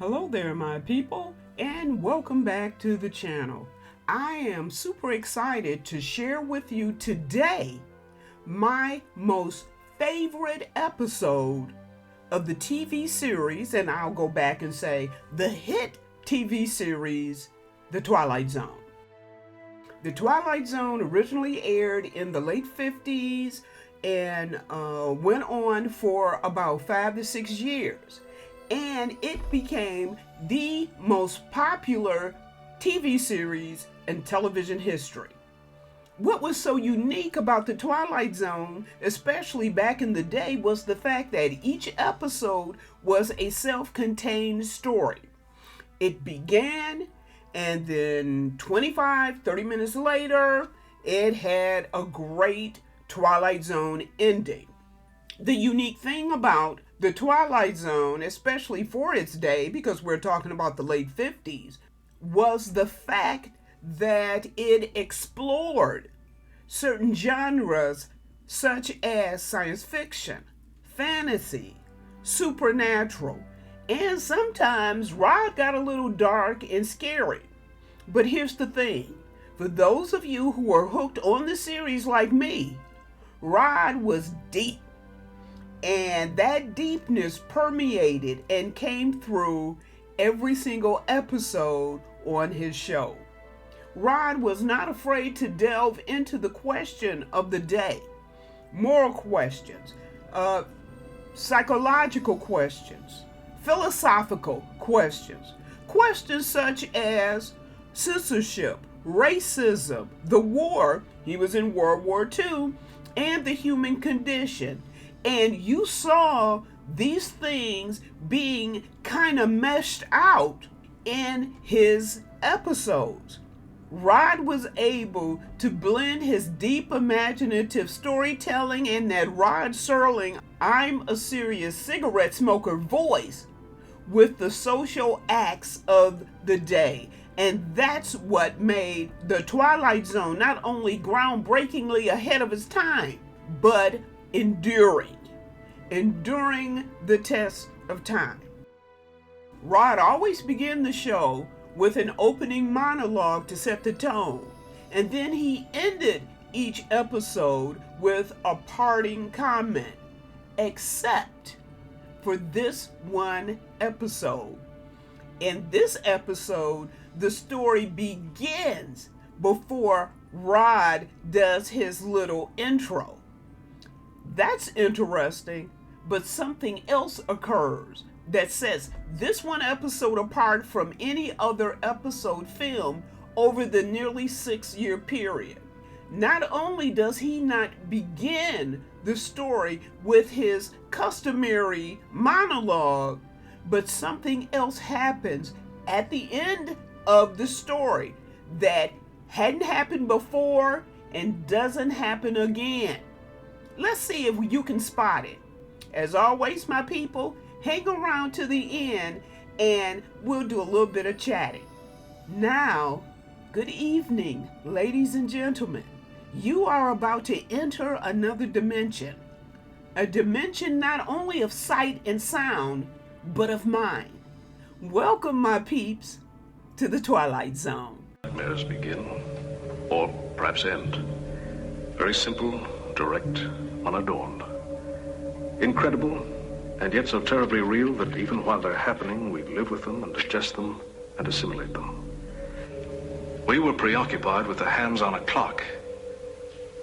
Hello there, my people, and welcome back to the channel. I am super excited to share with you today my most favorite episode of the TV series, and I'll go back and say the hit TV series, The Twilight Zone. The Twilight Zone originally aired in the late 50s and went on for about 5 to 6 years. And it became the most popular TV series in television history. What was so unique about The Twilight Zone, especially back in the day, was the fact that each episode was a self-contained story. It began, and then 30 minutes later, it had a great Twilight Zone ending. The unique thing about The Twilight Zone, especially for its day, because we're talking about the late 50s, was the fact that it explored certain genres such as science fiction, fantasy, supernatural, and sometimes Rod got a little dark and scary. But here's the thing, for those of you who are hooked on the series like me, Rod was deep. And that deepness permeated and came through every single episode on his show. Rod was not afraid to delve into the question of the day, moral questions, psychological questions, philosophical questions, questions such as censorship, racism, the war, he was in World War II, and the human condition. And you saw these things being kind of meshed out in his episodes. Rod was able to blend his deep imaginative storytelling and that Rod Serling, I'm a serious cigarette smoker voice with the social acts of the day. And that's what made The Twilight Zone not only groundbreakingly ahead of its time, but enduring the test of time. Rod always began the show with an opening monologue to set the tone, and then he ended each episode with a parting comment, except for this one episode. In this episode, the story begins before Rod does his little intro. That's interesting, but something else occurs that sets this one episode apart from any other episode filmed over the nearly 6-year period. Not only does he not begin the story with his customary monologue, but something else happens at the end of the story that hadn't happened before and doesn't happen again. Let's see if you can spot it. As always, my people, hang around to the end and we'll do a little bit of chatting. Now, good evening, ladies and gentlemen. You are about to enter another dimension. A dimension not only of sight and sound, but of mind. Welcome, my peeps, to the Twilight Zone. Nightmares begin, or perhaps end. Very simple, direct, unadorned. Incredible, and yet so terribly real that even while they're happening, we live with them and digest them and assimilate them. We were preoccupied with the hands on a clock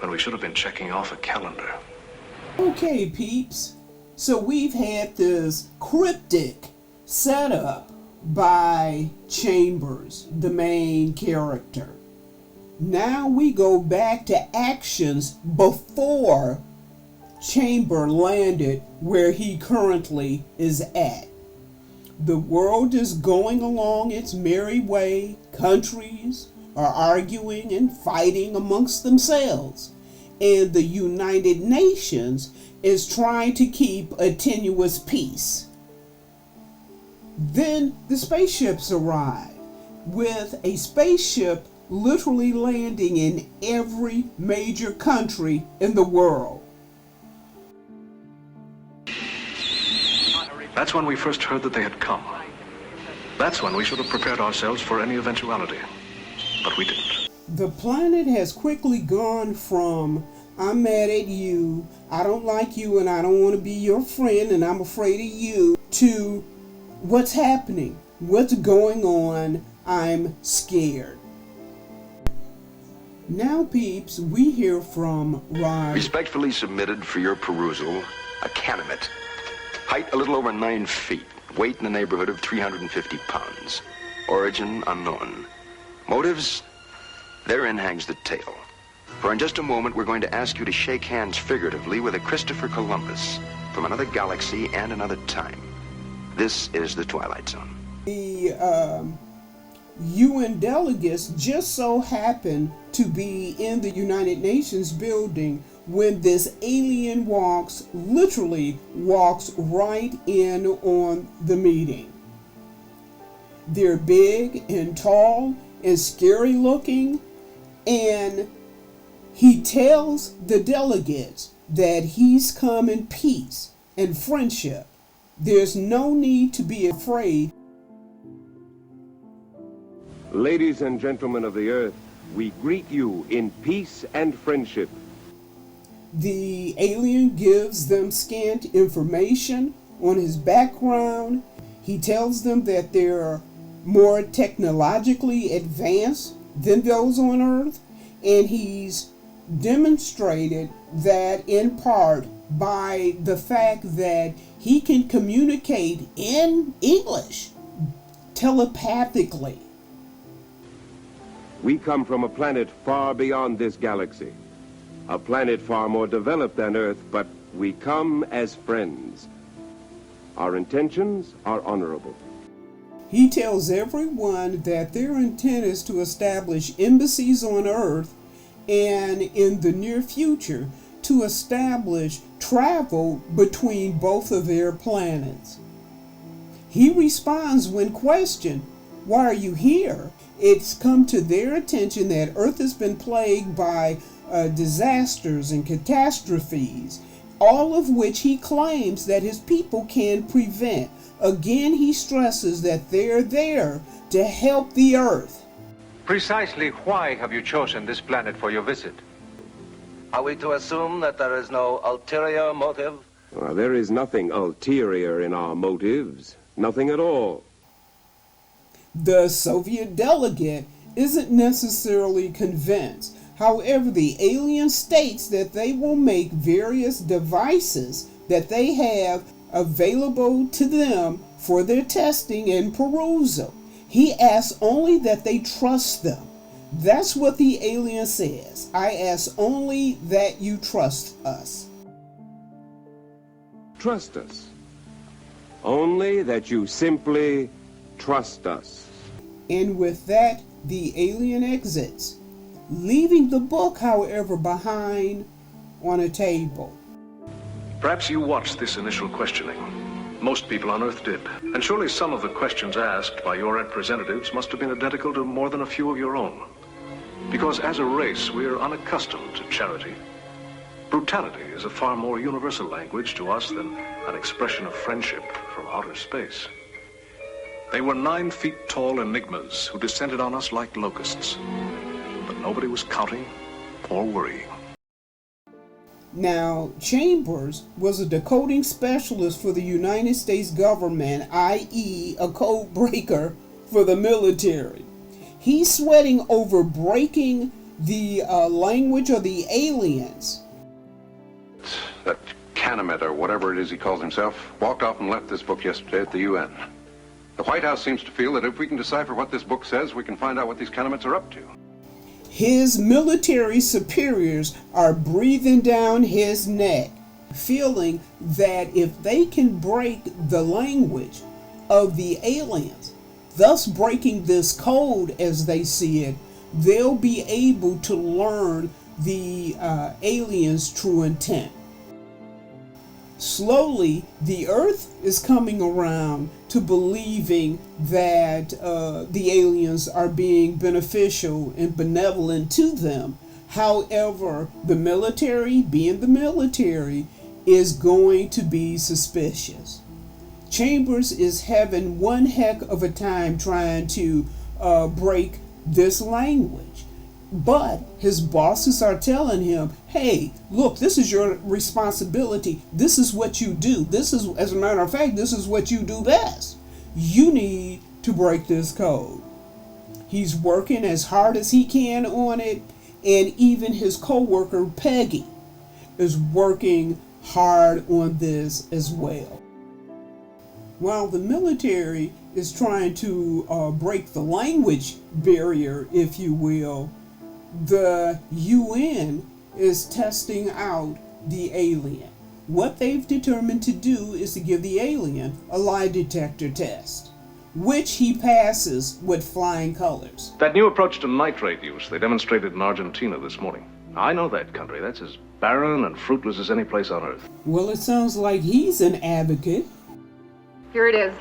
when we should have been checking off a calendar. Okay, peeps. So we've had this cryptic setup by Chambers, the main character. Now we go back to actions before Chamber landed where he currently is at. The world is going along its merry way. Countries are arguing and fighting amongst themselves. And the United Nations is trying to keep a tenuous peace. Then the spaceships arrive, with a spaceship literally landing in every major country in the world. That's when we first heard that they had come. That's when we should have prepared ourselves for any eventuality. But we didn't. The planet has quickly gone from, I'm mad at you, I don't like you, and I don't want to be your friend, and I'm afraid of you, to what's happening, what's going on, I'm scared. Now, peeps, we hear from Rod. Respectfully submitted for your perusal, a Canamit. Height a little over 9 feet. Weight in the neighborhood of 350 pounds. Origin unknown. Motives? Therein hangs the tale. For in just a moment, we're going to ask you to shake hands figuratively with a Christopher Columbus from another galaxy and another time. This is the Twilight Zone. The UN delegates just so happened to be in the United Nations building when this alien literally walks right in on the meeting. They're big and tall and scary looking, and he tells the delegates that he's come in peace and friendship. There's no need to be afraid. Ladies and gentlemen of the earth, we greet you in peace and friendship. The alien gives them scant information on his background. He tells them that they're more technologically advanced than those on Earth, and he's demonstrated that in part by the fact that he can communicate in English telepathically. We come from a planet far beyond this galaxy. A planet far more developed than Earth, but we come as friends. Our intentions are honorable. He tells everyone that their intent is to establish embassies on Earth and in the near future to establish travel between both of their planets. He responds when questioned, "Why are you here?" It's come to their attention that Earth has been plagued by disasters and catastrophes, all of which he claims that his people can prevent. Again, he stresses that they're there to help the Earth. Precisely why have you chosen this planet for your visit? Are we to assume that there is no ulterior motive? Well, there is nothing ulterior in our motives. Nothing at all. The Soviet delegate isn't necessarily convinced. However, the alien states that they will make various devices that they have available to them for their testing and perusal. He asks only that they trust them. That's what the alien says. I ask only that you trust us. Trust us. Only that you simply trust us. And with that, the alien exits, leaving the book, however, behind on a table. Perhaps you watched this initial questioning. Most people on Earth did. And surely some of the questions asked by your representatives must have been identical to more than a few of your own. Because as a race, we are unaccustomed to charity. Brutality is a far more universal language to us than an expression of friendship from outer space. They were 9 feet tall enigmas who descended on us like locusts. But nobody was counting or worrying. Now, Chambers was a decoding specialist for the United States government, i.e. a code breaker for the military. He's sweating over breaking the language of the aliens. That Canamit, or whatever it is he calls himself, walked off and left this book yesterday at the UN. The White House seems to feel that if we can decipher what this book says, we can find out what these Canamits are up to. His military superiors are breathing down his neck, feeling that if they can break the language of the aliens, thus breaking this code as they see it, they'll be able to learn the aliens' true intent. Slowly, the Earth is coming around to believing that the aliens are being beneficial and benevolent to them. However, the military, being the military, is going to be suspicious. Chambers is having one heck of a time trying to break this language. But his bosses are telling him, hey, look, this is your responsibility. This is what you do. This is, as a matter of fact, this is what you do best. You need to break this code. He's working as hard as he can on it, and even his co-worker Peggy is working hard on this as well. While the military is trying to break the language barrier, if you will, the UN is testing out the alien. What they've determined to do is to give the alien a lie detector test, which he passes with flying colors. That new approach to nitrate use they demonstrated in Argentina this morning. I know that country. That's as barren and fruitless as any place on Earth. Well, it sounds like he's an advocate. Here it is.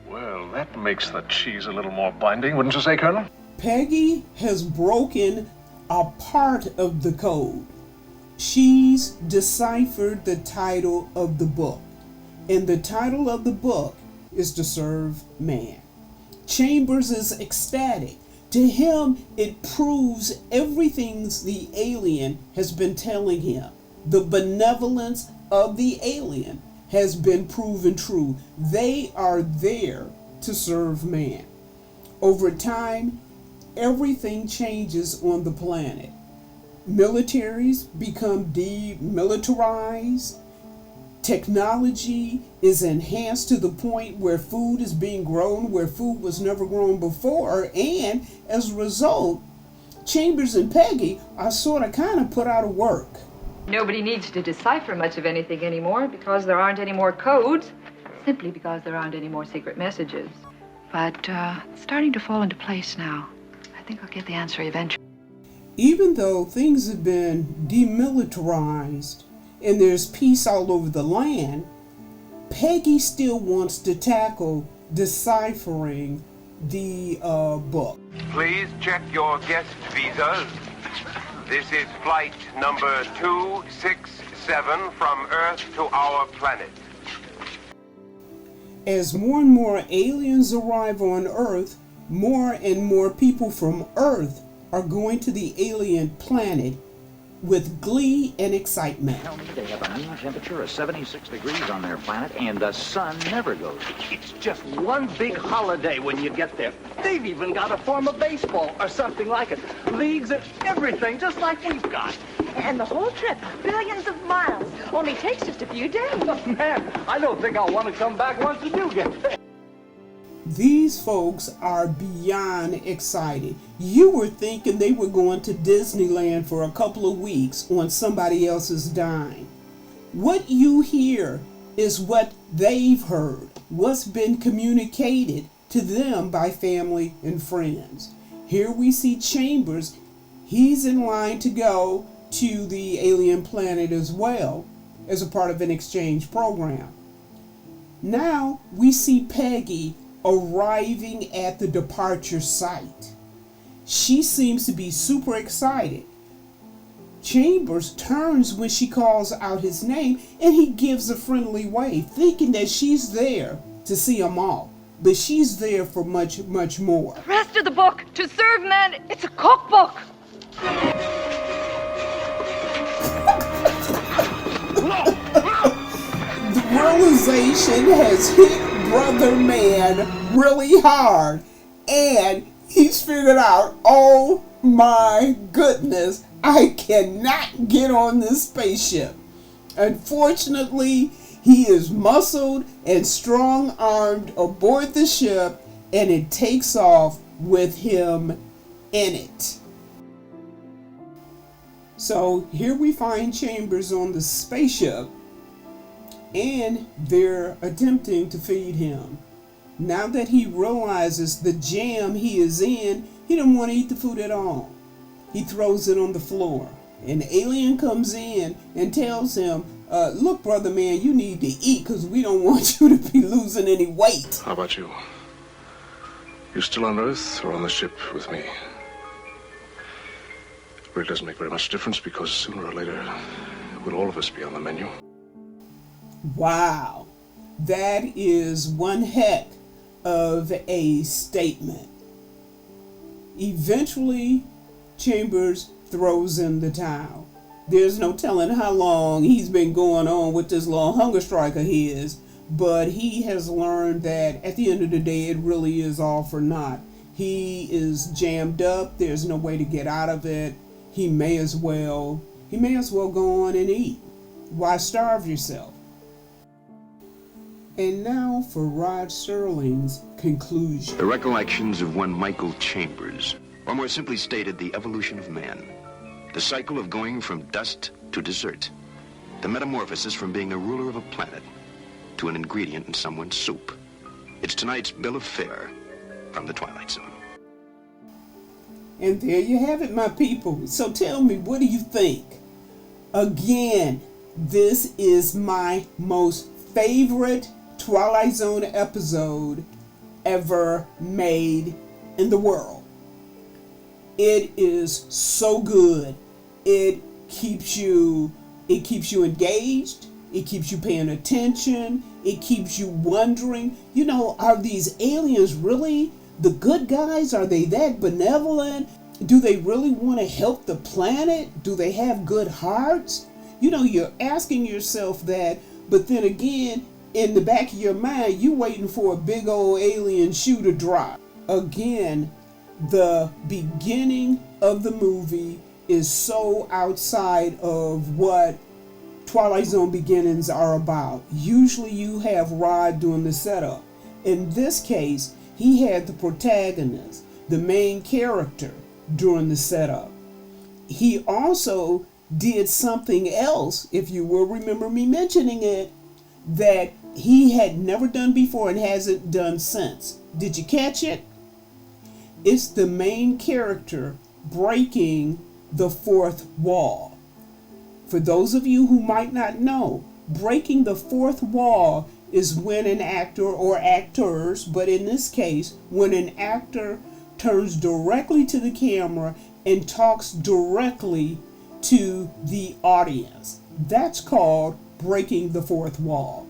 Well, that makes the cheese a little more binding, wouldn't you say, Colonel? Peggy has broken a part of the code. She's deciphered the title of the book. And the title of the book is To Serve Man. Chambers is ecstatic. To him, it proves everything the alien has been telling him. The benevolence of the alien has been proven true. They are there to serve man. Over time, everything changes on the planet. Militaries become demilitarized. Technology is enhanced to the point where food is being grown where food was never grown before, and as a result, Chambers and Peggy are sort of kind of put out of work. Nobody needs to decipher much of anything anymore because there aren't any more codes, simply because there aren't any more secret messages. But it's starting to fall into place now. I think I'll get the answer eventually. Even though things have been demilitarized and there's peace all over the land, Peggy still wants to tackle deciphering the book. Please check your guest visas. This is flight number 267 from Earth to our planet. As more and more aliens arrive on Earth, more and more people from Earth are going to the alien planet with glee and excitement. Tell me they have a mean temperature of 76 degrees on their planet and the sun never goes. It's just one big holiday when you get there. They've even got a form of baseball or something like it. Leagues and everything, just like we've got. And the whole trip, billions of miles, only takes just a few days. Man, I don't think I'll want to come back once you do get there. These folks are beyond excited. You were thinking they were going to Disneyland for a couple of weeks on somebody else's dime. What you hear is what they've heard, what's been communicated to them by family and friends. Here we see Chambers. He's in line to go to the alien planet as well as a part of an exchange program. Now we see Peggy arriving at the departure site. She seems to be super excited. Chambers turns when she calls out his name and he gives a friendly wave, thinking that she's there to see them all. But she's there for much, much more. The rest of the book, To Serve Man, it's a cookbook. The realization has hit Brother Man really hard, and he's figured out, oh my goodness, I cannot get on this spaceship. Unfortunately, he is muscled and strong-armed aboard the ship, and it takes off with him in it. So here we find Chambers on the spaceship, and they're attempting to feed him. Now that he realizes the jam he is in, he doesn't want to eat the food at all. He throws it on the floor. An alien comes in and tells him, look, Brother Man, you need to eat because we don't want you to be losing any weight. How about you? You still on Earth or on the ship with me? It really doesn't make very much difference because sooner or later, we'll all of us be on the menu. Wow. That is one heck of a statement. Eventually, Chambers throws in the towel. There's no telling how long he's been going on with this little hunger strike of his, but he has learned that at the end of the day, it really is all for naught. He is jammed up. There's no way to get out of it. He may as well go on and eat. Why starve yourself? And now for Rod Serling's conclusion. The recollections of one Michael Chambers, or more simply stated, the evolution of man. The cycle of going from dust to dessert. The metamorphosis from being a ruler of a planet to an ingredient in someone's soup. It's tonight's bill of fare from the Twilight Zone. And there you have it, my people. So tell me, what do you think? Again, this is my most favorite Twilight Zone episode ever made in the world. It is so good. It keeps you engaged. It keeps you paying attention. It keeps you wondering, are these aliens really the good guys? Are they that benevolent? Do they really want to help the planet? Do they have good hearts? You're asking yourself that, but then again, in the back of your mind, you're waiting for a big old alien shoe to drop. Again, the beginning of the movie is so outside of what Twilight Zone beginnings are about. Usually you have Rod doing the setup. In this case, he had the protagonist, the main character, during the setup. He also did something else, if you will remember me mentioning it, that he had never done before and hasn't done since. Did you catch it? It's the main character breaking the fourth wall. For those of you who might not know, breaking the fourth wall is when an actor or actors, but in this case, when an actor turns directly to the camera and talks directly to the audience. That's called breaking the fourth wall.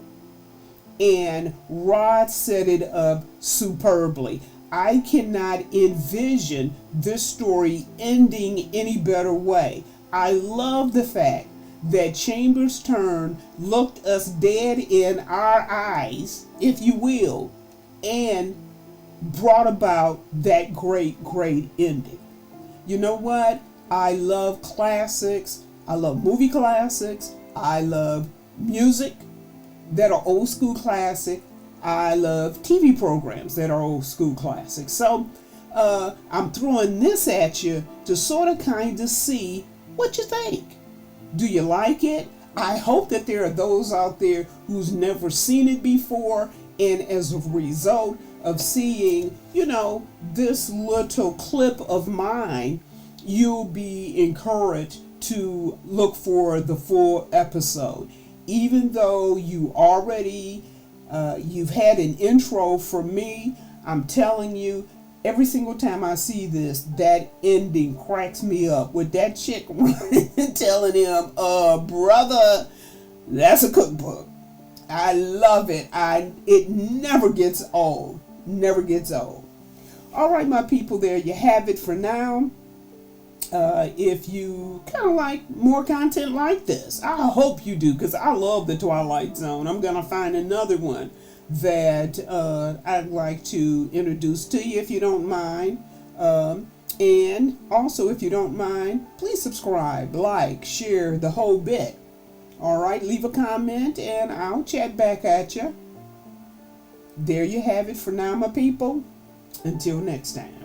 And Rod set it up superbly. I cannot envision this story ending any better way. I love the fact that Chambers' turn looked us dead in our eyes, if you will, and brought about that great ending. You know what? I love classics. I love movie classics. I love music that are old school classic. I love TV programs that are old school classics. So I'm throwing this at you to sort of kind of see what you think. Do you like it? I hope that there are those out there who's never seen it before, and as a result of seeing, this little clip of mine, you'll be encouraged to look for the full episode. Even though you already, you've had an intro from me, I'm telling you, every single time I see this, that ending cracks me up with that chick telling him, brother, that's a cookbook. I love it. It never gets old. Never gets old. All right, my people, there you have it for now. If you kind of like more content like this, I hope you do, because I love the Twilight Zone. I'm going to find another one that I'd like to introduce to you, if you don't mind. And also, if you don't mind, please subscribe, like, share, the whole bit. All right, leave a comment, and I'll chat back at you. There you have it for now, my people. Until next time.